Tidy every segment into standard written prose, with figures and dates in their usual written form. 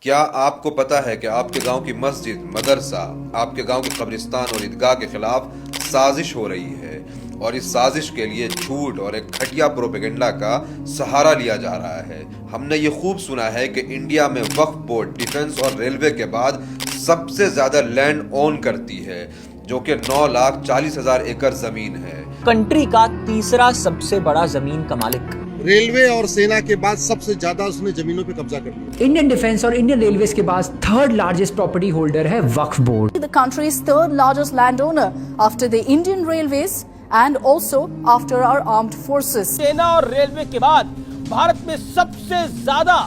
क्या आपको पता है कि आपके गांव की मस्जिद, मदरसा, आपके गांव के कब्रिस्तान और ईदगाह के खिलाफ साजिश हो रही है और इस साजिश के लिए झूठ और एक घटिया प्रोपेगेंडा का सहारा लिया जा रहा है। हमने ये खूब सुना है कि इंडिया में वक्फ बोर्ड डिफेंस और रेलवे के बाद सबसे ज्यादा लैंड ओन करती है, जो कि 9,40,000 एकड़ जमीन है। कंट्री का तीसरा सबसे बड़ा जमीन का मालिक। रेलवे और सेना के बाद सबसे ज्यादा उसने जमीनों पे कब्जा कर लिया। इंडियन डिफेंस और इंडियन रेलवेज के बाद थर्ड लार्जेस्ट प्रॉपर्टी होल्डर है वक्फ board. The country's third largest landowner after the Indian Railways and also after our armed forces. सेना और रेलवे के बाद भारत में सबसे ज्यादा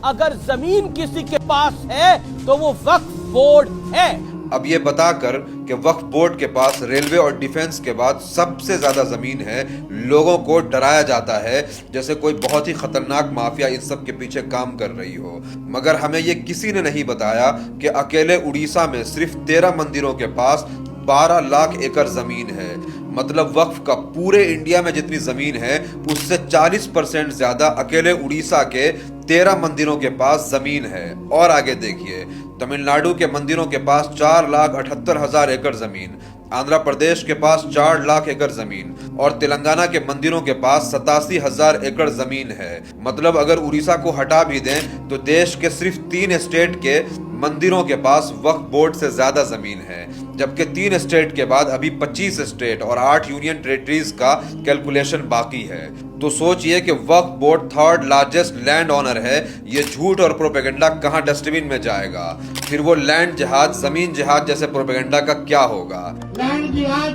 अगर जमीन किसी के पास है तो वो वक्फ बोर्ड है। अब ये बताकर कि वक्फ बोर्ड के पास रेलवे और डिफेंस के बाद सबसे ज्यादा जमीन है, लोगों को डराया जाता है जैसे कोई बहुत ही खतरनाक माफिया इन सब के पीछे काम कर रही हो। मगर हमें ये किसी ने नहीं बताया कि अकेले उड़ीसा में सिर्फ 13 मंदिरों के पास 12 लाख एकड़ जमीन है। मतलब वक्फ का पूरे इंडिया में जितनी जमीन है उससे 40% ज्यादा अकेले उड़ीसा के 13 मंदिरों के पास जमीन है। और आगे देखिए, तमिलनाडु के मंदिरों के पास 4,78,000 एकड़ जमीन, आंध्र प्रदेश के पास 4 लाख एकड़ जमीन और तेलंगाना के मंदिरों के पास 87,000 एकड़ जमीन है। मतलब अगर उड़ीसा को हटा भी दें तो देश के सिर्फ 3 स्टेट के मंदिरों के पास वक्फ बोर्ड से ज्यादा जमीन है, जबकि 3 स्टेट के बाद अभी 25 स्टेट और 8 यूनियन टेरिटरीज का कैलकुलेशन बाकी है। तो सोचिए कि Waqf board third largest land owner है, ये झूठ और प्रोपेगेंडा कहां डस्टबिन में जाएगा? फिर वो लैंड जिहाद, जमीन जिहाद जैसे प्रोपेगेंडा का क्या होगा? लैंड जिहाद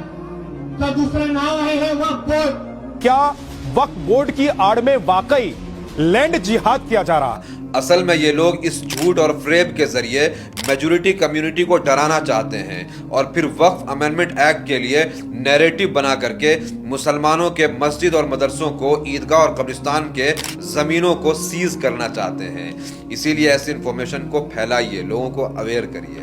का दूसरा नाम है वक्फ बोर्ड। क्या वक्फ बोर्ड की आड़ में वाकई लैंड जिहाद किया जा रहा है? असल में ये लोग इस झूठ और फ्रेब के जरिए मेजॉरिटी कम्युनिटी को डराना चाहते हैं और फिर वक्फ अमेंडमेंट एक्ट के लिए नैरेटिव बना करके मुसलमानों के मस्जिद और मदरसों को, ईदगाह और कब्रिस्तान के जमीनों को सीज करना चाहते हैं। इसीलिए ऐसी इंफॉर्मेशन को फैलाइए, लोगों को अवेयर करिए।